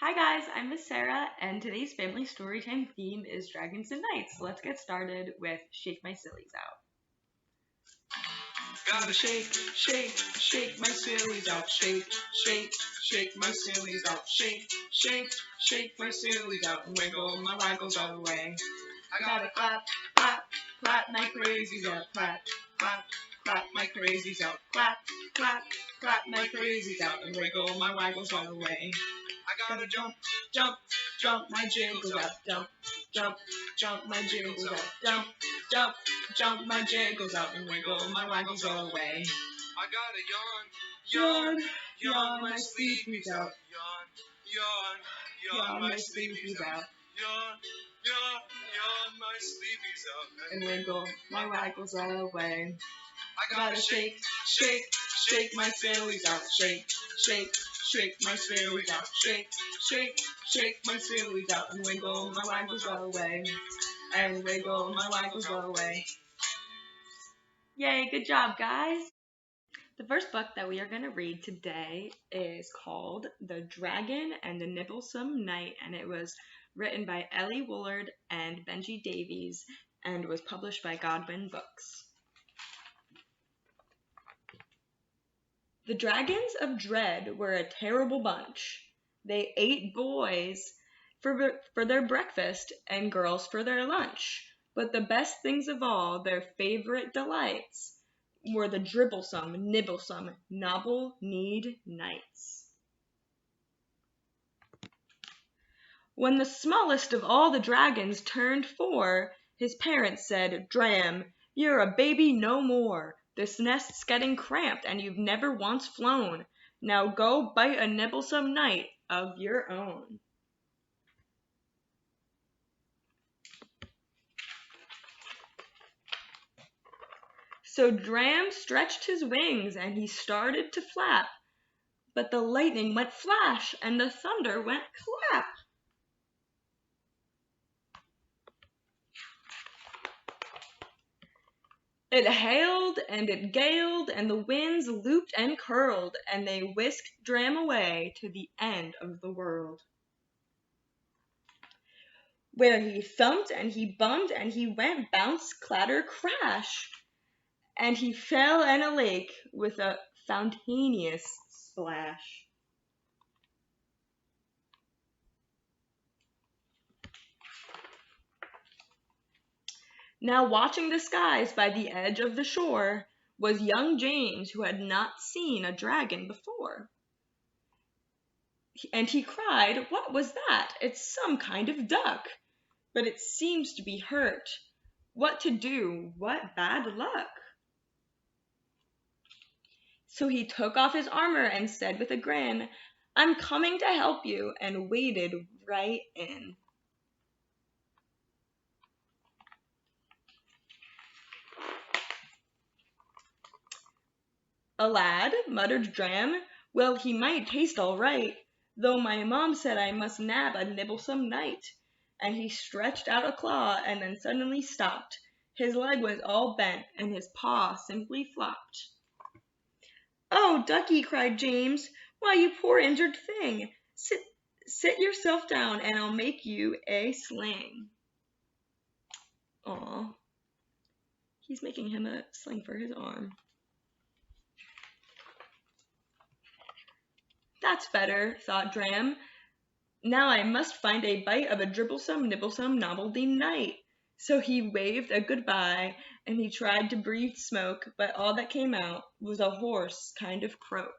Hi guys, I'm Miss Sarah, and today's family storytime theme is Dragons and Knights. Let's get started with Shake My Sillies Out. Gotta shake, shake, shake my sillies out. Shake, shake, shake my sillies out. Shake, shake, shake my sillies out. And wiggle my waggles all the way. I gotta clap, clap, clap my crazies out. Clap, clap, clap my crazies out. Clap, clap, clap my crazies out. And wiggle my waggles all the way. I gotta jump, jump, jump my jiggles out. Jump, jump, jump my jiggles out. Jump, jump, jump my jiggles out. And wiggle my waggles all the way. I gotta yawn, yawn, yawn my sleepies out. Yawn, yawn, yawn my sleepies out. Yawn, yawn, yawn my sleepies out. And wiggle my waggles all the way. I gotta shake, shake, shake my sillies out. Shake, shake, shake my sillies out. Shake, shake, shake my sillies out. And wiggle my waggles all the way. And wiggle my waggles all the way. Yay, good job, guys! The first book that we are going to read today is called The Dragon and the Nibblesome Knight, and it was written by Elli, Woollard, and Benji Davies, and was published by Godwin Books. The Dragons of Dread were a terrible bunch. They ate boys for their breakfast and girls for their lunch. But the best things of all, their favorite delights, were the dribblesome, nibblesome, nobble-kneed knights. When the smallest of all the dragons turned 4, his parents said, "Dram, you're a baby no more. This nest's getting cramped and you've never once flown. Now go bite a nibblesome knight of your own." So Dram stretched his wings and he started to flap, but the lightning went flash and the thunder went clap. It hailed and it galed and the winds looped and curled and they whisked Dram away to the end of the world, where he thumped and he bumped and he went bounce, clatter, crash, and he fell in a lake with a fountaneous splash. Now watching the skies by the edge of the shore was young James, who had not seen a dragon before. And he cried, "What was that? It's some kind of duck, but it seems to be hurt. What to do? What bad luck?" So he took off his armor and said with a grin, "I'm coming to help you," and waded right in. "A lad," muttered Dram, "well, he might taste all right, though my mom said I must nab a nibblesome knight." And he stretched out a claw and then suddenly stopped. His leg was all bent and his paw simply flopped. "Oh, ducky," cried James, "why, you poor injured thing! Sit yourself down and I'll make you a sling." Aw, he's making him a sling for his arm. "That's better," thought Dram. "Now I must find a bite of a dribblesome, nibblesome, nobbledy knight." So he waved a goodbye, and he tried to breathe smoke, but all that came out was a hoarse kind of croak.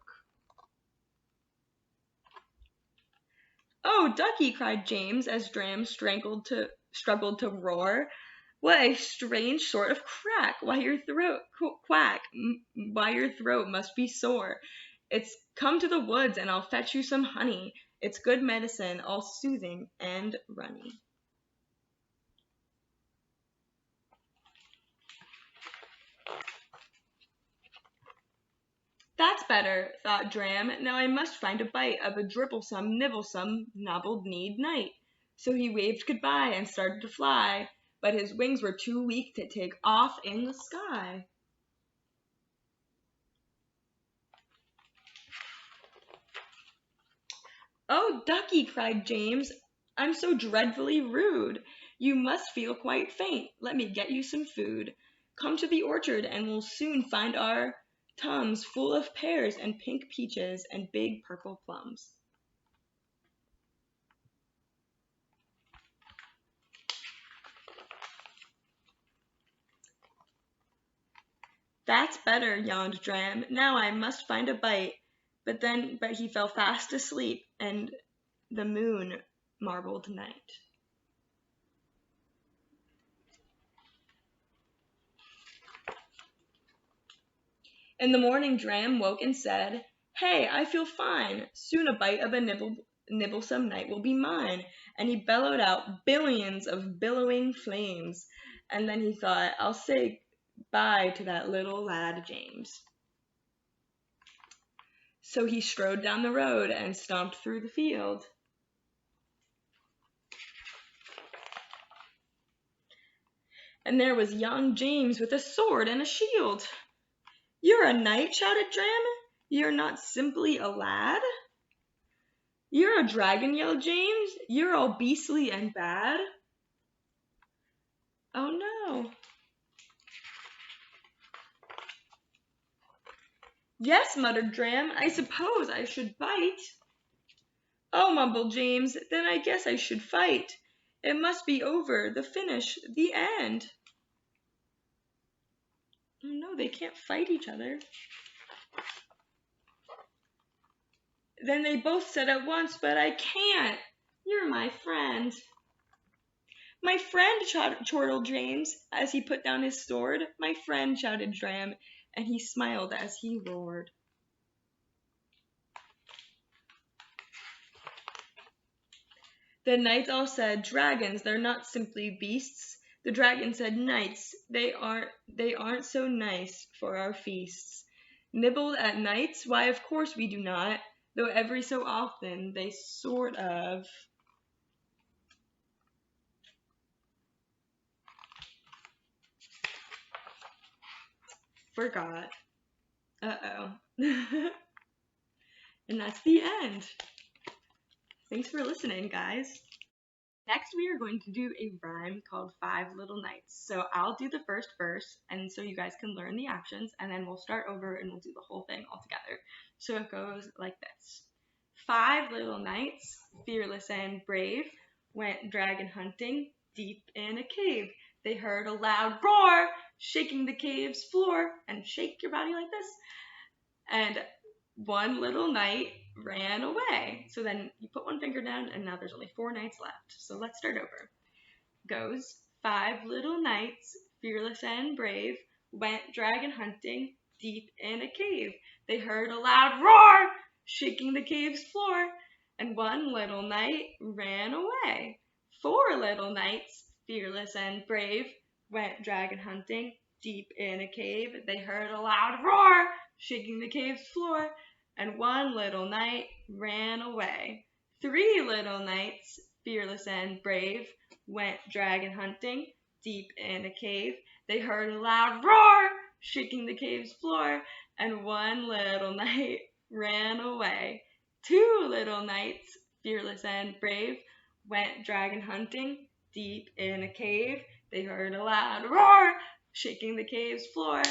"Oh, ducky," cried James, as Dram struggled to roar, "what a strange sort of crack! Why, your throat why your throat must be sore. It's come to the woods, and I'll fetch you some honey. It's good medicine, all soothing and runny." "That's better," thought Dram. "Now I must find a bite of a dribblesome, nibblesome, nobble-kneed knight." So he waved goodbye and started to fly, but his wings were too weak to take off in the sky. "Oh, Ducky," cried James, "I'm so dreadfully rude. You must feel quite faint. Let me get you some food. Come to the orchard, and we'll soon find our tums full of pears and pink peaches and big purple plums." "That's better," yawned Dram. "Now I must find a bite." But he fell fast asleep, and the moon marbled night. In the morning Dram woke and said, "Hey, I feel fine. Soon a bite of a nibblesome night will be mine." And he bellowed out billions of billowing flames. And then he thought, "I'll say bye to that little lad James." So he strode down the road and stomped through the field. And there was young James with a sword and a shield. "You're a knight," shouted Dram. "You're not simply a lad?" "You're a dragon," yelled James. "You're all beastly and bad." "Oh no." "Yes," muttered Dram, "I suppose I should bite." "Oh," mumbled James, "then I guess I should fight. It must be over, the finish, the end." Oh no, they can't fight each other. Then they both said at once, "But I can't. You're my friend." "My friend," chortled James, as he put down his sword. "My friend," shouted Dram, and he smiled as he roared. The knights all said, "Dragons, they're not simply beasts." The dragon said, "Knights, they aren't so nice for our feasts." "Nibbled at nights? Why, of course we do not, though every so often they sort of..." Forgot. Uh-oh. And that's the end. Thanks for listening, guys. Next, we are going to do a rhyme called Five Little Nights. So I'll do the first verse, and so you guys can learn the actions, and then we'll start over and we'll do the whole thing all together. So it goes like this. 5 little nights, fearless and brave, went dragon hunting deep in a cave. They heard a loud roar, shaking the cave's floor, and shake your body like this. And one little knight ran away. So then you put one finger down, and now there's only 4 knights left. So let's start over. Goes 5 little knights, fearless and brave, went dragon hunting deep in a cave. They heard a loud roar, shaking the cave's floor, and one little knight ran away. 4 little knights, fearless and brave, went dragon hunting deep in a cave. They heard a loud roar, shaking the cave's floor, and one little knight ran away. 3 little knights, fearless and brave, went dragon hunting deep in a cave. They heard a loud roar, shaking the cave's floor, and one little knight ran away. 2 little knights, fearless and brave, went dragon hunting deep in a cave. They heard a loud roar, shaking the cave's floor,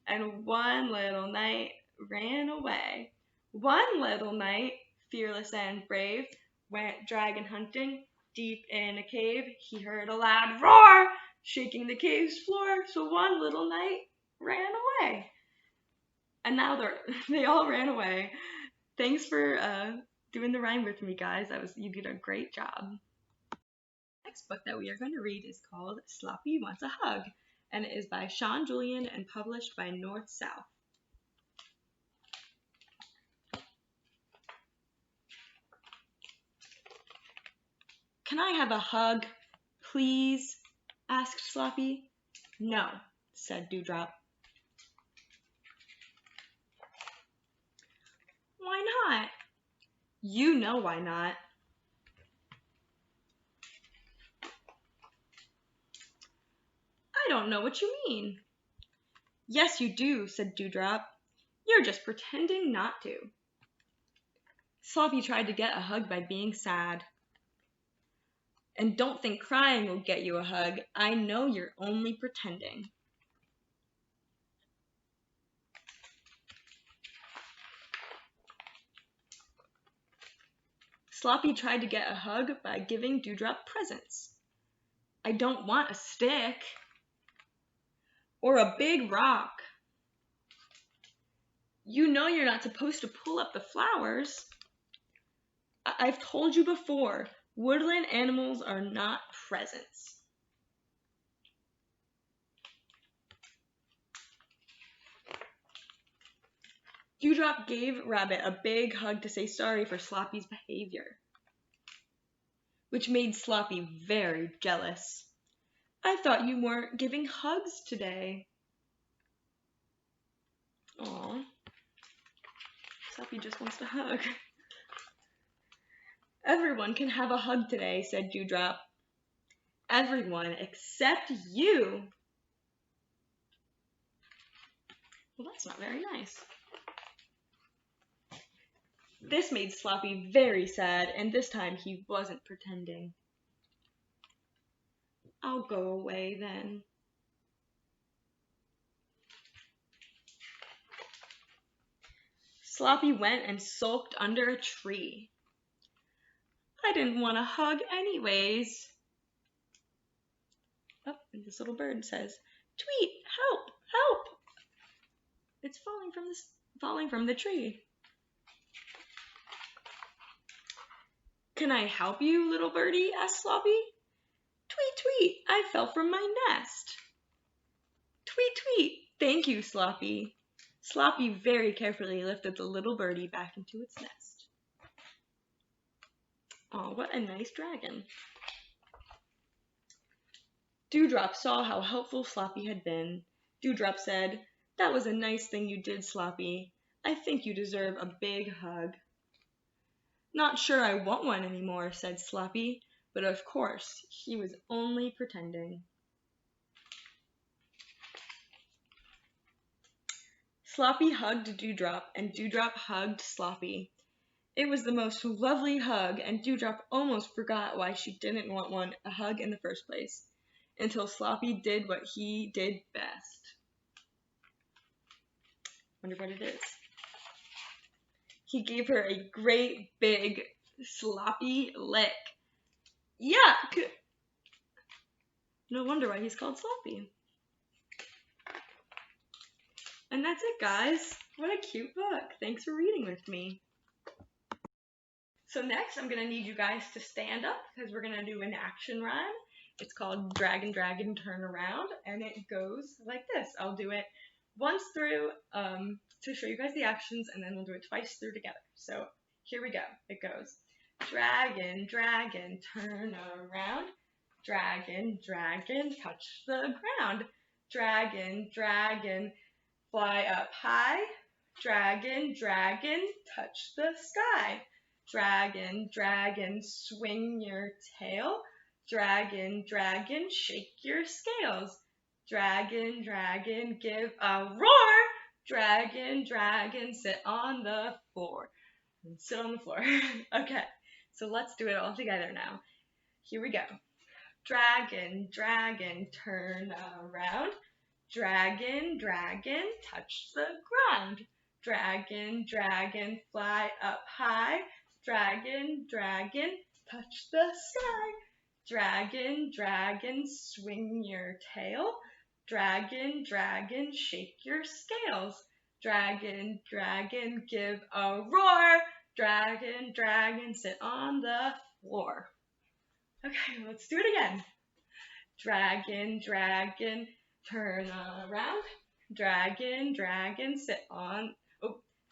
and one little knight ran away. 1 little knight, fearless and brave, went dragon hunting deep in a cave. He heard a loud roar, shaking the cave's floor, so one little knight ran away. And now they all ran away. Thanks for doing the rhyme with me, guys. You did a great job. The next book that we are going to read is called Sloppy Wants a Hug, and it is by Sean Julian and published by North South. "Can I have a hug, please?" asked Sloppy. "No," said Dewdrop. "Why not?" "You know why not." "I don't know what you mean." "Yes, you do," said Dewdrop. "You're just pretending not to." Sloppy tried to get a hug by being sad. And don't think crying will get you a hug. I know you're only pretending. Sloppy tried to get a hug by giving Dewdrop presents. I don't want a stick or a big rock. You know you're not supposed to pull up the flowers. I've told you before, woodland animals are not presents. Dewdrop gave Rabbit a big hug to say sorry for Sloppy's behavior, which made Sloppy very jealous. I thought you weren't giving hugs today. Aw, Sloppy just wants to hug. Everyone can have a hug today, said Dewdrop. Everyone except you. Well, that's not very nice. This made Sloppy very sad, and this time he wasn't pretending. I'll go away then. Sloppy went and sulked under a tree. I didn't want a hug anyways. Oh, and this little bird says, "Tweet, help, help!" It's falling from the tree. Can I help you, little birdie? Asked Sloppy. Tweet, tweet, I fell from my nest. Tweet, tweet, thank you, Sloppy. Sloppy very carefully lifted the little birdie back into its nest. Oh, what a nice dragon. Dewdrop saw how helpful Sloppy had been. Dewdrop said, "That was a nice thing you did, Sloppy. I think you deserve a big hug." Not sure I want one anymore, said Sloppy, but of course, he was only pretending. Sloppy hugged Dewdrop, and Dewdrop hugged Sloppy. It was the most lovely hug, and Dewdrop almost forgot why she didn't want a hug in the first place, until Sloppy did what he did best. Wonder what it is. He gave her a great big sloppy lick. Yuck! No wonder why he's called Sloppy. And that's it, guys. What a cute book. Thanks for reading with me. So next, I'm going to need you guys to stand up because we're going to do an action rhyme. It's called Dragon, Dragon, Turn Around, and it goes like this. I'll do it once through to show you guys the actions, and then we'll do it twice through together. So here we go. It goes, dragon, dragon, turn around. Dragon, dragon, touch the ground. Dragon, dragon, fly up high. Dragon, dragon, touch the sky. Dragon, dragon, swing your tail. Dragon, dragon, shake your scales. Dragon, dragon, give a roar. Dragon, dragon, sit on the floor. Sit on the floor. Okay, so let's do it all together now. Here we go. Dragon, dragon, turn around. Dragon, dragon, touch the ground. Dragon, dragon, fly up high. Dragon, dragon, touch the sky. Dragon, dragon, swing your tail. Dragon, dragon, shake your scales. Dragon, dragon, give a roar. Dragon, dragon, sit on the floor. Okay, let's do it again. Dragon, dragon, turn around. Dragon, dragon,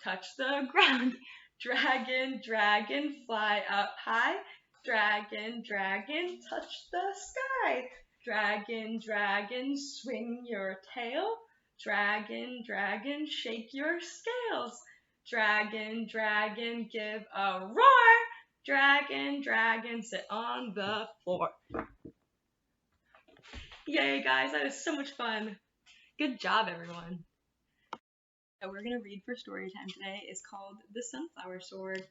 touch the ground. Dragon, dragon, fly up high. Dragon, dragon, touch the sky. Dragon, dragon, swing your tail. Dragon, dragon, shake your scales. Dragon, dragon, give a roar. Dragon, dragon, sit on the floor. Yay, guys, that was so much fun. Good job, everyone. So we're going to read for story time today. It's called The Sunflower Sword.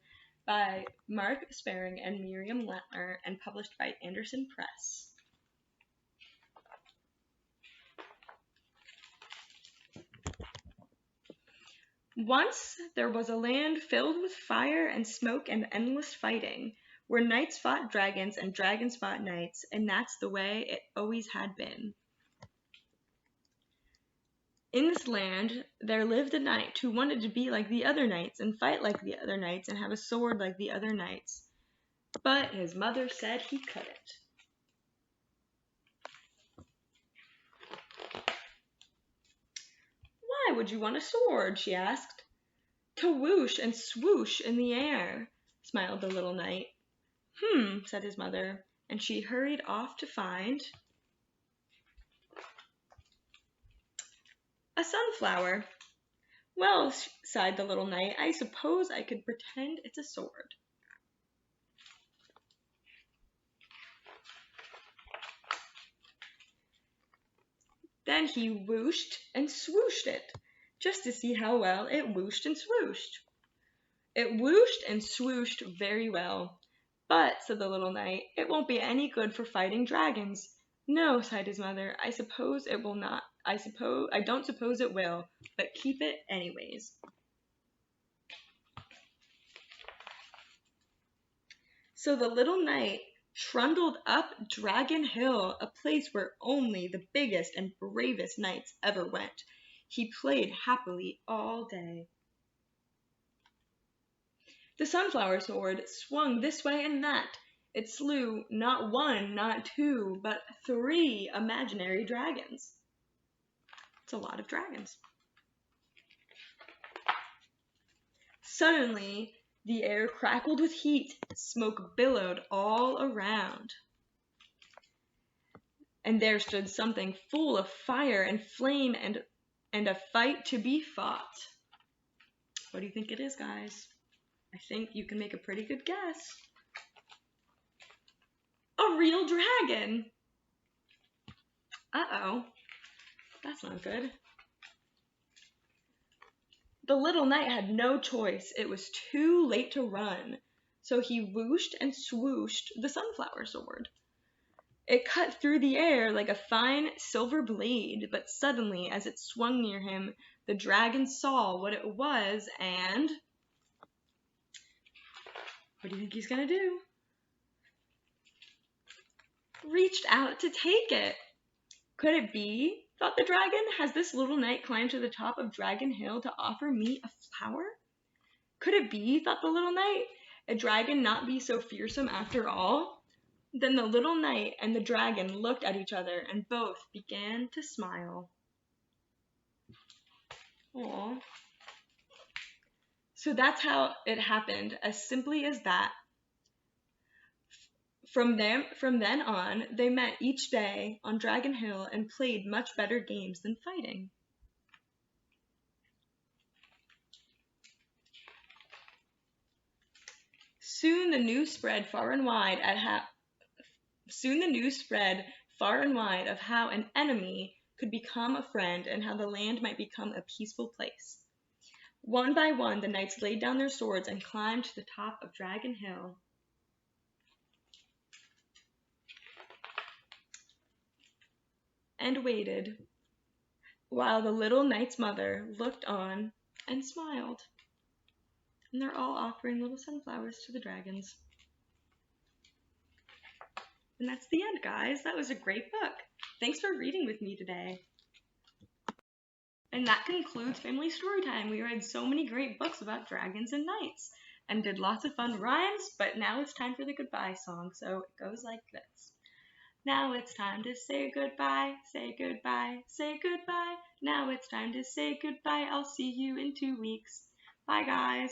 by Mark Sperring and Miriam Latimer, and published by Andersen Press. Once there was a land filled with fire and smoke and endless fighting, where knights fought dragons and dragons fought knights, and that's the way it always had been. In this land, there lived a knight who wanted to be like the other knights and fight like the other knights and have a sword like the other knights. But his mother said he couldn't. "Why would you want a sword?" she asked. "To whoosh and swoosh in the air," smiled the little knight. Said his mother, and she hurried off to find a sunflower. "Well," sighed the little knight, "I suppose I could pretend it's a sword." Then he whooshed and swooshed it, just to see how well it whooshed and swooshed. It whooshed and swooshed very well. "But," said the little knight, "it won't be any good for fighting dragons." "No," sighed his mother, "I suppose it will not. I don't suppose it will, but keep it anyways." So the little knight trundled up Dragon Hill, a place where only the biggest and bravest knights ever went. He played happily all day. The sunflower sword swung this way and that. It slew not one, not two, but 3 imaginary dragons. It's a lot of dragons. Suddenly, the air crackled with heat. Smoke billowed all around. And there stood something full of fire and flame and a fight to be fought. What do you think it is, guys? I think you can make a pretty good guess. A real dragon! Uh-oh. That's not good. The little knight had no choice. It was too late to run. So he whooshed and swooshed the sunflower sword. It cut through the air like a fine silver blade, but suddenly, as it swung near him, the dragon saw what it was and... what do you think he's gonna do? Reached out to take it. Could it be, thought the dragon, has this little knight climbed to the top of Dragon Hill to offer me a flower? Could it be, thought the little knight, a dragon not be so fearsome after all? Then the little knight and the dragon looked at each other and both began to smile. Aww. So that's how it happened, as simply as that. From then on, they met each day on Dragon Hill and played much better games than fighting. Soon the news spread far and wide of how an enemy could become a friend and how the land might become a peaceful place. One by one, the knights laid down their swords and climbed to the top of Dragon Hill. And waited, while the little knight's mother looked on and smiled. And they're all offering little sunflowers to the dragons. And that's the end, guys. That was a great book. Thanks for reading with me today. And that concludes Family Storytime. We read so many great books about dragons and knights and did lots of fun rhymes, but now it's time for the goodbye song, so it goes like this. Now it's time to say goodbye, say goodbye, say goodbye. Now it's time to say goodbye. I'll see you in 2 weeks. Bye, guys.